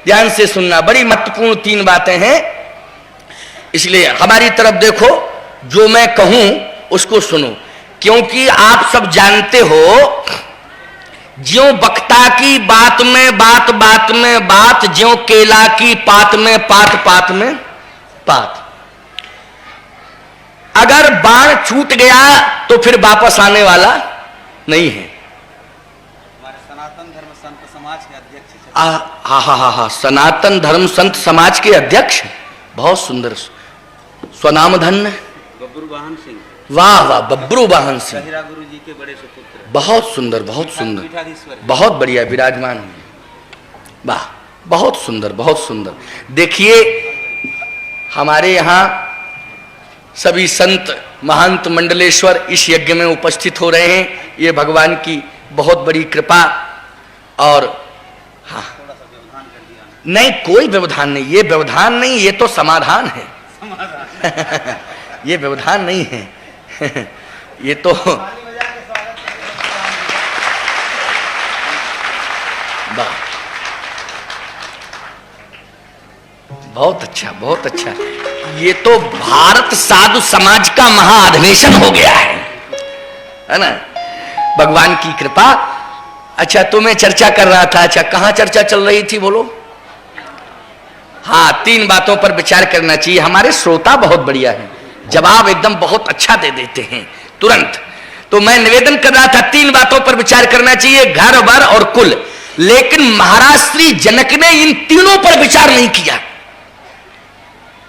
ध्यान से सुनना, बड़ी महत्वपूर्ण 3 बातें हैं, इसलिए हमारी तरफ देखो, जो मैं कहूं उसको सुनो, क्योंकि आप सब जानते हो ज्यों वक्ता की बात में बात, बात में बात, ज्यों केला की पात में पात, पात में पात। अगर बाण छूट गया तो फिर वापस आने वाला नहीं है। हमारे सनातन धर्म संत समाज के अध्यक्ष, हा, सनातन धर्म संत समाज के अध्यक्ष, बहुत सुंदर, स्वनाम धन्य बब्रू वाहन सिंह। वाह वाह, बब्रू वाहन सिंह, गहिरा गुरु जी के बड़े सुपुत्र, बहुत सुंदर, बहुत सुंदर, पीठाधीश्वर, बहुत बढ़िया विराजमान है, वाह, बहुत सुंदर, बहुत सुंदर। देखिए हमारे यहाँ सभी संत महंत मंडलेश्वर इस यज्ञ में उपस्थित हो रहे हैं, ये भगवान की बहुत बड़ी कृपा। और हाँ, थोड़ा सा व्यवधान कर दिया। नहीं, कोई व्यवधान नहीं, ये व्यवधान नहीं, ये तो समाधान है। ये व्यवधान नहीं है। ये तो बहुत अच्छा, बहुत अच्छा। ये तो भारत साधु समाज का महाअधिवेशन हो गया है ना, भगवान की कृपा। अच्छा, तो मैं चर्चा कर रहा था, अच्छा कहाँ चर्चा चल रही थी बोलो? हाँ, 3 बातों पर विचार करना चाहिए। हमारे श्रोता बहुत बढ़िया हैं, जवाब एकदम बहुत अच्छा दे देते हैं तुरंत। तो मैं निवेदन कर रहा था 3 बातों पर विचार करना चाहिए, घर, वर और कुल। लेकिन महाराज श्री जनक ने इन तीनों पर विचार नहीं किया।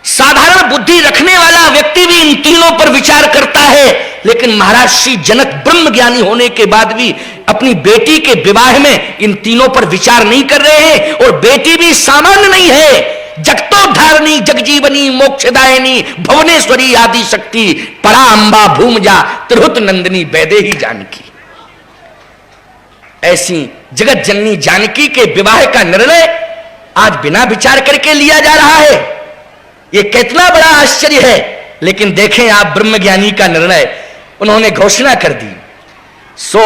साधारण बुद्धि रखने वाला व्यक्ति भी इन तीनों पर विचार करता है, लेकिन महाराज श्री जनक ब्रह्म ज्ञानी होने के बाद भी अपनी बेटी के विवाह में इन तीनों पर विचार नहीं कर रहे हैं। और बेटी भी सामान्य नहीं है, जगतोद्धारिणी, जगजीवनी, मोक्षदायिनी, भुवनेश्वरी आदि शक्ति, परा अंबा भूमजा, त्रिहुत नंदिनी, वैदेही जानकी। ऐसी जगत जननी जानकी के विवाह का निर्णय आज बिना विचार करके लिया जा रहा है। ये कितना बड़ा आश्चर्य है। लेकिन देखें आप ब्रह्मज्ञानी का निर्णय, उन्होंने घोषणा कर दी, सो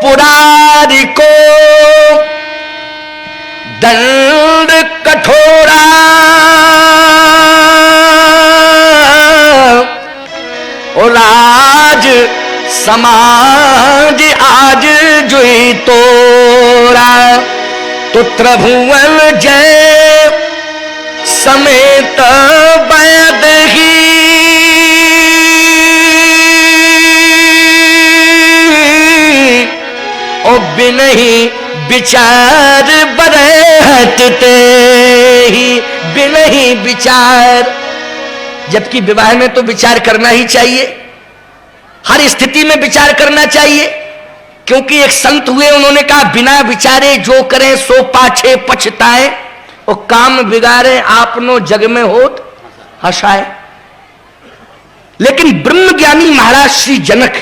पुरारी को दंड कठोरा, और राज समाज आज जुई तोरा, तो त्रिभुवन जय समेत वैद ही, और बिनहि विचार बरे हटते ही, बिनहि विचार। जबकि विवाह में तो विचार करना ही चाहिए, हर स्थिति में विचार करना चाहिए। क्योंकि एक संत हुए, उन्होंने कहा बिना विचारे जो करें सो पाछे पछताए, और काम बिगाड़े आपनो जग में होत हंसाए। लेकिन ब्रह्मज्ञानी महाराज श्री जनक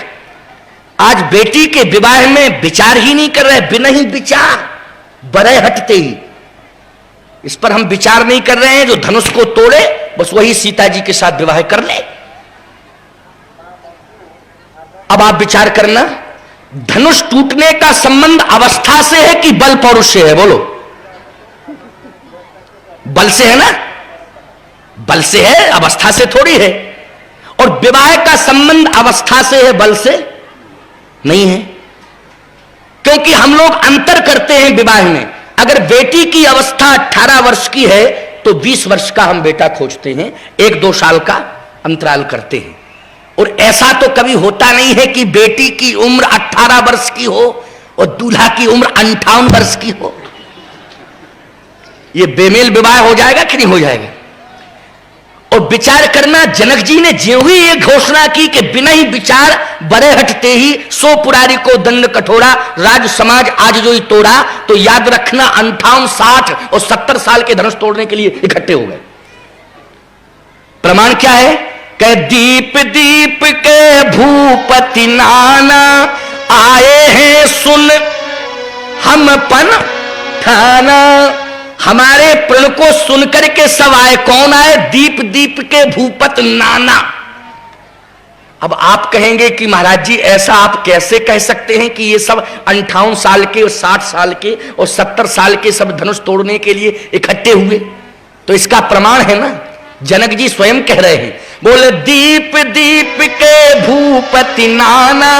आज बेटी के विवाह में विचार ही नहीं कर रहे, बिना ही विचार बरे हटते ही। इस पर हम विचार नहीं कर रहे हैं, जो धनुष को तोड़े बस वही सीता जी के साथ विवाह कर ले। अब आप विचार करना, धनुष टूटने का संबंध अवस्था से है कि बल पौरुष से है? बोलो, बल से है ना, बल से है, अवस्था से थोड़ी है। और विवाह का संबंध अवस्था से है, बल से नहीं है। क्योंकि हम लोग अंतर करते हैं विवाह में। अगर बेटी की अवस्था 18 वर्ष की है तो 20 वर्ष का हम बेटा खोजते हैं, 1-2 साल का अंतराल करते हैं। और ऐसा तो कभी होता नहीं है कि बेटी की उम्र 18 वर्ष की हो और दूल्हा की उम्र 58 वर्ष की हो। ये बेमेल विवाह हो जाएगा कि नहीं हो जाएगा? और विचार करना, जनक जी ने ज्यों ही ये घोषणा की कि बिना ही विचार बरे हटते ही सो पुरारी को दंड कठोरा, राज समाज आज जो ही तोड़ा, तो याद रखना 58, 60 और 70 साल के धनुष तोड़ने के लिए इकट्ठे हो गए। प्रमाण क्या है? कह दीप दीप के भूपति नाना, आए हैं सुन हम पन थाना। हमारे प्रण को सुनकर के सब आए। कौन आए? दीप दीप के भूपत नाना। अब आप कहेंगे कि महाराज जी ऐसा आप कैसे कह सकते हैं कि ये सब 58 साल के और 60 साल के और 70 साल के सब धनुष तोड़ने के लिए इकट्ठे हुए? तो इसका प्रमाण है ना, जनक जी स्वयं कह रहे हैं, बोले दीप दीप के भूपति नाना,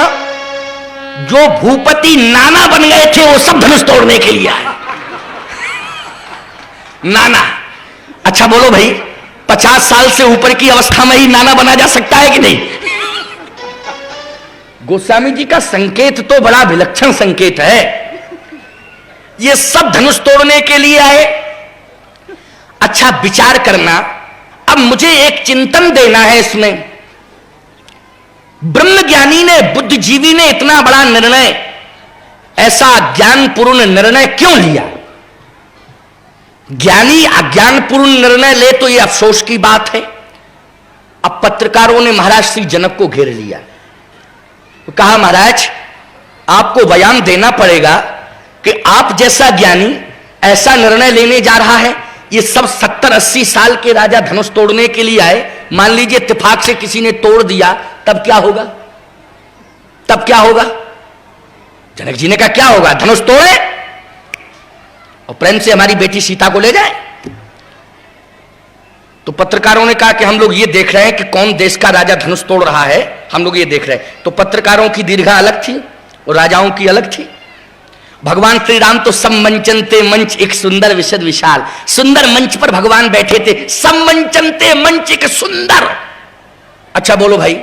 जो भूपति नाना बन गए थे वो सब धनुष तोड़ने के लिए आए। नाना, अच्छा बोलो भाई, 50 साल से ऊपर की अवस्था में ही नाना बना जा सकता है कि नहीं? गोस्वामी जी का संकेत तो बड़ा विलक्षण संकेत है। ये सब धनुष तोड़ने के लिए आए। अच्छा विचार करना, अब मुझे एक चिंतन देना है इसमें। ब्रह्मज्ञानी ने, बुद्धिजीवी ने इतना बड़ा निर्णय, ऐसा ज्ञानपूर्ण निर्णय क्यों लिया? ज्ञानी अज्ञानपूर्ण निर्णय ले तो ये अफसोस की बात है। अब पत्रकारों ने महाराज श्री जनक को घेर लिया, तो कहा महाराज आपको बयान देना पड़ेगा कि आप जैसा ज्ञानी ऐसा निर्णय लेने जा रहा है। ये सब 70-80 साल के राजा धनुष तोड़ने के लिए आए, मान लीजिए इत्तेफाक से किसी ने तोड़ दिया, तब क्या होगा? तब क्या होगा? जनक जी ने कहा क्या होगा? धनुष तोड़े और प्रेम से हमारी बेटी सीता को ले जाए। तो पत्रकारों ने कहा कि हम लोग ये देख रहे हैं कि कौन देश का राजा धनुष तोड़ रहा है, हम लोग ये देख रहे हैं। तो पत्रकारों की दीर्घा अलग थी और राजाओं की अलग थी। भगवान श्री राम तो सम्मंचनते मंच एक सुंदर विशद विशाल, सुंदर मंच पर भगवान बैठे थे। सम्मंचनते मंच एक सुंदर। अच्छा बोलो भाई,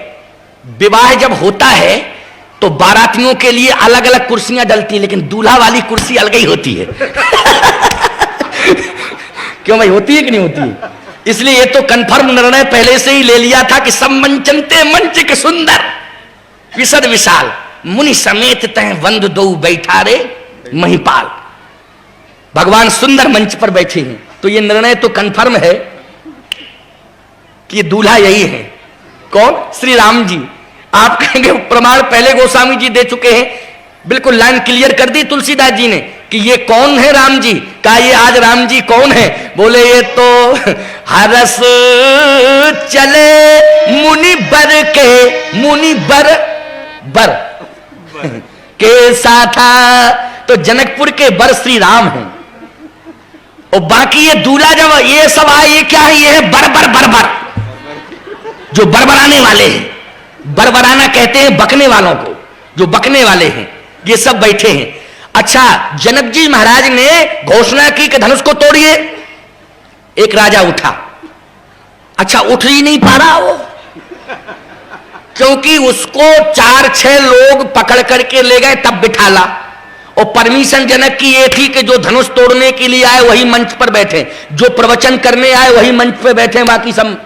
विवाह जब होता है तो बारातियों के लिए अलग अलग कुर्सियां डलती हैं, लेकिन दूल्हा वाली कुर्सी अलग ही होती है। क्यों भाई, होती है कि नहीं होती है? इसलिए ये तो कंफर्म निर्णय पहले से ही ले लिया था कि सम्मंचनते मंच के सुंदर विशद विशाल, मुनि समेत तह वंद दो बैठा रे महिपाल। भगवान सुंदर मंच पर बैठे हैं, तो ये निर्णय तो कंफर्म है कि ये दूल्हा यही है। कौन? श्री राम जी। आप कहेंगे प्रमाण पहले गोस्वामी जी दे चुके हैं, बिल्कुल लाइन क्लियर कर दी तुलसीदास जी ने कि ये कौन है राम जी। कहा ये आज राम जी कौन है? बोले ये तो हरस चले मुनि बर के, मुनि बर बर के साथा। तो जनकपुर के बर श्री राम हैं और बाकी ये दूल्हा जब ये सब आए, ये क्या है? ये है बरबर बरबर, जो बरबराने वाले हैं। बरबराना कहते हैं बकने वालों को, जो बकने वाले हैं, ये सब बैठे हैं। अच्छा, जनक जी महाराज ने घोषणा की कि धनुष को तोड़िए। एक राजा उठा, अच्छा उठ ही नहीं पा रहा वो, क्योंकि उसको 4-6 लोग पकड़ करके ले गए, तब बिठाला। और परमिशन जनक की ये थी कि जो धनुष तोड़ने के लिए आए वही मंच पर बैठे, जो प्रवचन करने आए वही मंच पर बैठे, बाकी सब।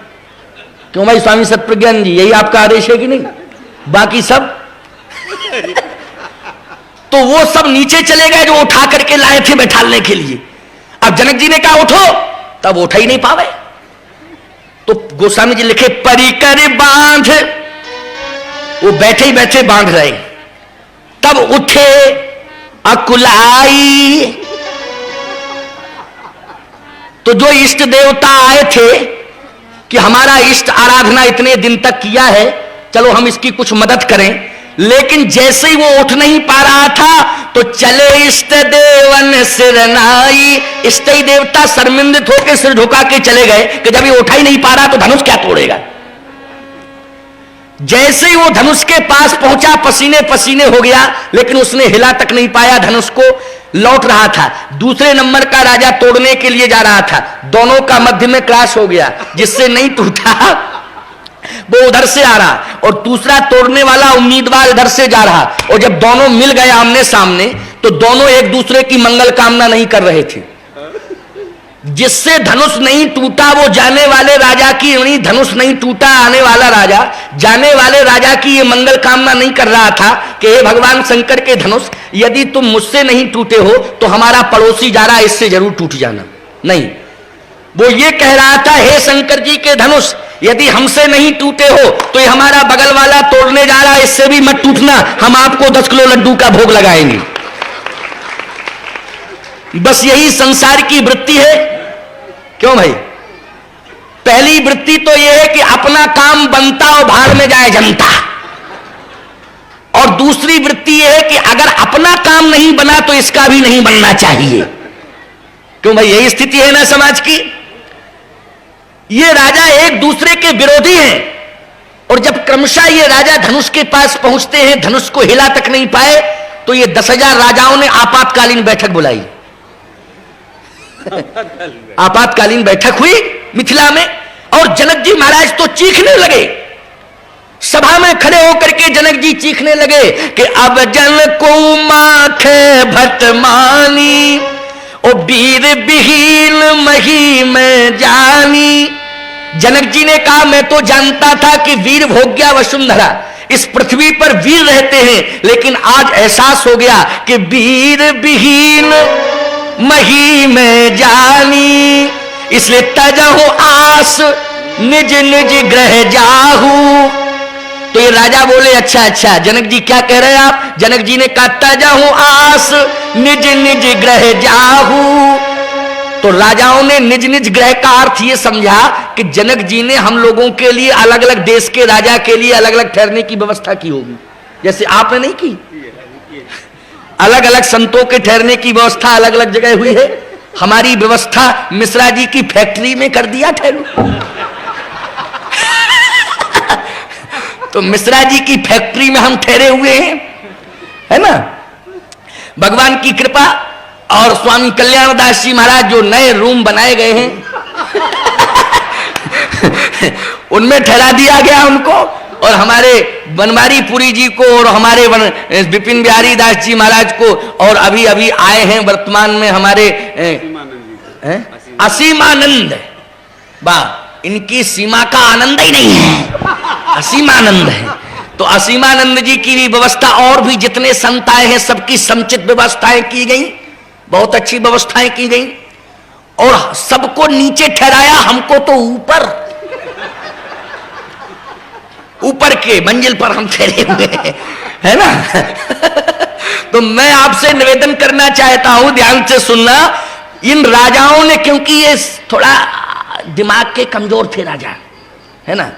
क्यों भाई स्वामी सत्यप्रज्ञान जी, यही आपका आदेश है कि नहीं? बाकी सब तो वो सब नीचे चले गए जो उठा करके लाए थे बैठालने के लिए। अब जनक जी ने कहा उठो, तब उठा ही नहीं पावे। तो गोस्वामी जी लिखे परिकर बांध, वो बैठे ही बैठे बांध रहे, तब उठे अकुलाई। तो जो इष्ट देवता आए थे कि हमारा इष्ट आराधना इतने दिन तक किया है, चलो हम इसकी कुछ मदद करें, लेकिन जैसे ही वो उठ नहीं पा रहा था तो चले इष्ट देवन सिरनाई। इष्ट देवता शर्मिंदित होकर सिर झुका के चले गए कि जब ये उठा ही नहीं पा रहा तो धनुष क्या तोड़ेगा। जैसे ही वो धनुष के पास पहुंचा, पसीने पसीने हो गया, लेकिन उसने हिला तक नहीं पाया धनुष को। लौट रहा था, दूसरे नंबर का राजा तोड़ने के लिए जा रहा था, दोनों का मध्य में क्रैश हो गया, जिससे नहीं टूटा वो उधर से आ रहा और दूसरा तोड़ने वाला उम्मीदवार इधर से जा रहा। और जब दोनों मिल गए आमने सामने, तो दोनों एक दूसरे की मंगल कामना नहीं कर रहे थे। जिससे धनुष नहीं टूटा वो जाने वाले राजा की, नहीं धनुष नहीं टूटा आने वाला राजा जाने वाले राजा की ये मंगल कामना नहीं कर रहा था कि हे भगवान शंकर के धनुष, यदि तुम मुझसे नहीं टूटे हो तो हमारा पड़ोसी जा रहा है, इससे जरूर टूट जाना। नहीं, वो ये कह रहा था हे शंकर जी के धनुष, यदि हमसे नहीं टूटे हो तो ये हमारा बगल वाला तोड़ने जा रहा है, इससे भी मत टूटना, हम आपको 10 किलो लड्डू का भोग लगाएंगे। बस यही संसार की वृत्ति है। क्यों भाई? पहली वृत्ति तो यह है कि अपना काम बनता और भाड़ में जाए जनता, और दूसरी वृत्ति यह है कि अगर अपना काम नहीं बना तो इसका भी नहीं बनना चाहिए। क्यों भाई, यही स्थिति है ना समाज की। ये राजा एक दूसरे के विरोधी हैं, और जब क्रमशः ये राजा धनुष के पास पहुंचते हैं, धनुष को हिला तक नहीं पाए, तो ये 10,000 राजाओं ने आपातकालीन बैठक बुलाई। आपातकालीन बैठक हुई मिथिला में, और जनक जी महाराज तो चीखने लगे। सभा में खड़े होकर के जनक जी चीखने लगे कि अब जन को माखे भट मानी, ओ वीर विहीन मही में जानी। जनक जी ने कहा, मैं तो जानता था कि वीर भोग्या वसुंधरा, इस पृथ्वी पर वीर रहते हैं, लेकिन आज एहसास हो गया कि वीर विहीन मही में जानी, इसलिए तजहु आस निज निज ग्रह जाहू। तो ये राजा बोले, अच्छा अच्छा जनक जी क्या कह रहे हैं आप। जनक जी ने कहा, तजहु आस निज निज ग्रह जाहू। तो राजाओं ने निज निज ग्रह का अर्थ ये समझा कि जनक जी ने हम लोगों के लिए, अलग अलग देश के राजा के लिए अलग अलग ठहरने की व्यवस्था की होगी, जैसे आपने नहीं की। अलग अलग संतों के ठहरने की व्यवस्था अलग अलग जगह हुई है। हमारी व्यवस्था मिश्रा जी की फैक्ट्री में कर दिया ठहरो। तो मिश्रा जी की फैक्ट्री में हम ठहरे हुए हैं, है ना। भगवान की कृपा और स्वामी कल्याणदास जी महाराज जो नए रूम बनाए गए हैं उनमें ठहरा दिया गया उनको, और हमारे बनवारी पुरी जी को और हमारे विपिन बिहारी दास जी महाराज को, और अभी अभी आए हैं वर्तमान में हमारे असीमानंद। वाह, इनकी सीमा का आनंद ही नहीं है, असीमानंद है। तो असीमानंद जी की भी व्यवस्था, और भी जितने संत आए हैं सबकी समुचित व्यवस्थाएं की गई, बहुत अच्छी व्यवस्थाएं की गई, और सबको नीचे ठहराया, हमको तो ऊपर ऊपर के मंजिल पर हम ठहरे हुए हैं, है ना। तो मैं आपसे निवेदन करना चाहता हूं, ध्यान से सुनना। इन राजाओं ने, क्योंकि ये थोड़ा दिमाग के कमजोर थे राजा, है ना,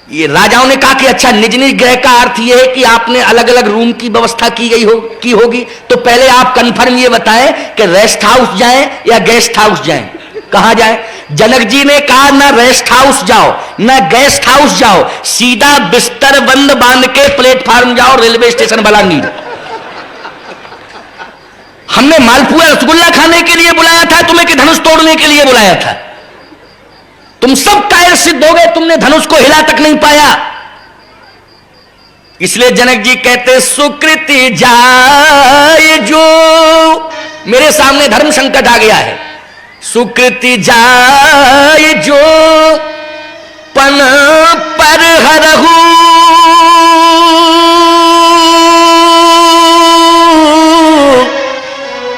ये राजाओं ने कहा कि अच्छा निज निज ग्रह का अर्थ ये है कि आपने अलग अलग रूम की व्यवस्था की होगी, तो पहले आप कंफर्म ये बताएं कि रेस्ट हाउस जाएं या गेस्ट हाउस जाएं, कहां जाएं। जनक जी ने कहा, ना रेस्ट हाउस जाओ ना गेस्ट हाउस जाओ, सीधा बिस्तर बंद बांध के प्लेटफार्म जाओ, रेलवे स्टेशन बलांगीर। हमने मालपुआ रसगुल्ला खाने के लिए बुलाया था तुम्हें कि धनुष तोड़ने के लिए बुलाया था। तुम सब कायर सिद्ध हो गए, तुमने धनुष को हिला तक नहीं पाया। इसलिए जनक जी कहते, सुकृति जाए जो, मेरे सामने धर्म संकट आ गया है। सुकृति जाए जो पन पर हरहू,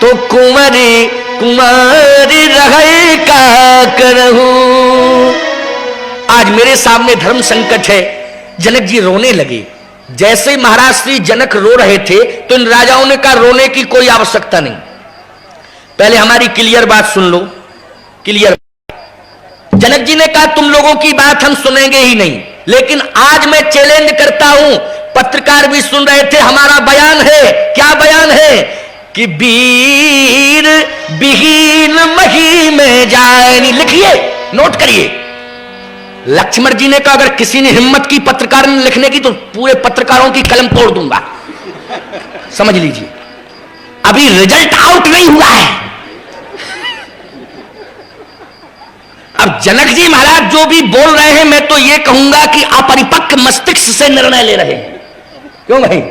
तो कुंवरी कुमारी रहे का करहू। आज मेरे सामने धर्म संकट है। जनक जी रोने लगे। जैसे महाराज श्री जनक रो रहे थे तो इन राजाओं ने कहा, रोने की कोई आवश्यकता नहीं, पहले हमारी क्लियर बात सुन लो। क्लियर। जनक जी ने कहा, तुम लोगों की बात हम सुनेंगे ही नहीं, लेकिन आज मैं चैलेंज करता हूं, पत्रकार भी सुन रहे थे, हमारा बयान है। क्या बयान है? कि वीर विहीन मही में जाए। लिखिए, नोट करिए। लक्ष्मण जी ने कहा, अगर किसी ने हिम्मत की पत्रकार ने लिखने की तो पूरे पत्रकारों की कलम तोड़ दूंगा। समझ लीजिए, अभी रिजल्ट आउट नहीं हुआ है। अब जनक जी महाराज जो भी बोल रहे हैं, मैं तो यह कहूंगा कि अपरिपक्व मस्तिष्क से निर्णय ले रहे हैं। क्यों भाई?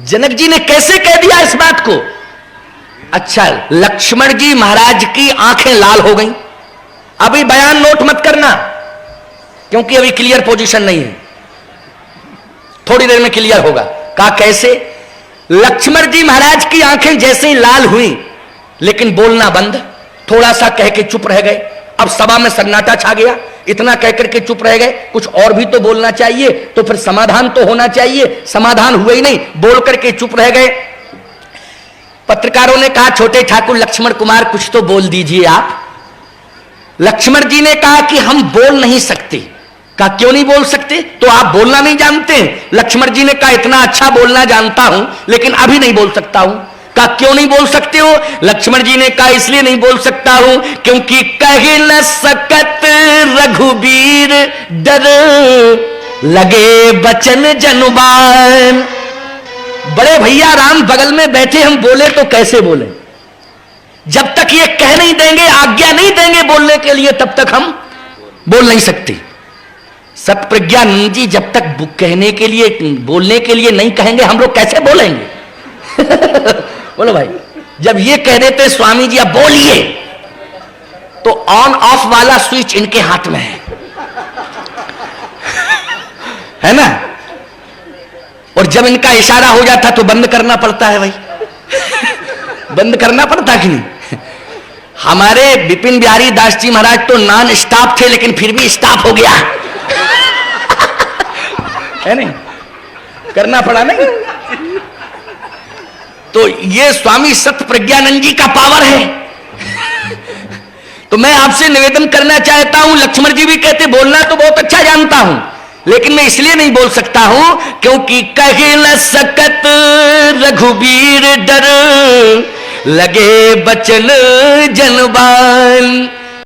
जनक जी ने कैसे कह दिया इस बात को? अच्छा, लक्ष्मण जी महाराज की आंखें लाल हो गईं। अभी बयान नोट मत करना, क्योंकि अभी क्लियर पोजीशन नहीं है, थोड़ी देर में क्लियर होगा। कहा कैसे? लक्ष्मण जी महाराज की आंखें जैसे ही लाल हुई, लेकिन बोलना बंद, थोड़ा सा कह के चुप रह गए। अब सभा में सन्नाटा छा गया, इतना कह करके चुप रह गए। कुछ और भी तो बोलना चाहिए, तो फिर समाधान तो होना चाहिए, समाधान हुआ ही नहीं, बोल करके चुप रह गए। पत्रकारों ने कहा, छोटे ठाकुर लक्ष्मण कुमार कुछ तो बोल दीजिए आप। लक्ष्मण जी ने कहा कि हम बोल नहीं सकते। कहा क्यों नहीं बोल सकते? तो आप बोलना नहीं जानते? लक्ष्मण जी ने कहा इतना अच्छा बोलना जानता हूं लेकिन अभी नहीं बोल सकता हूं। कहा क्यों नहीं बोल सकते हो? लक्ष्मण जी ने कहा इसलिए नहीं बोल सकता हूं क्योंकि कह न सकत रघुबीर डर लगे बचन जनुबान। बड़े भैया राम बगल में बैठे, हम बोले तो कैसे बोले? जब तक ये कह नहीं देंगे, आज्ञा नहीं देंगे बोलने के लिए, तब तक हम बोल नहीं सकते। सतप्रज्ञानंद जी जब तक कहने के लिए, बोलने के लिए नहीं कहेंगे, हम लोग कैसे बोलेंगे? बोलो भाई। जब ये कह देते स्वामी जी अब बोलिए, तो ऑन ऑफ वाला स्विच इनके हाथ में है ना? और जब इनका इशारा हो जाता तो बंद करना पड़ता है भाई। बंद करना पड़ता कि नहीं? हमारे विपिन बिहारी दास जी महाराज तो नॉन स्टॉप थे, लेकिन फिर भी स्टॉप हो गया है नहीं? करना पड़ा नहीं? तो ये स्वामी सत प्रज्ञानंद जी का पावर है। तो मैं आपसे निवेदन करना चाहता हूं, लक्ष्मण जी भी कहते बोलना तो बहुत अच्छा जानता हूं, लेकिन मैं इसलिए नहीं बोल सकता हूं क्योंकि कह न सकत रघुबीर डर लगे बचन जनबान।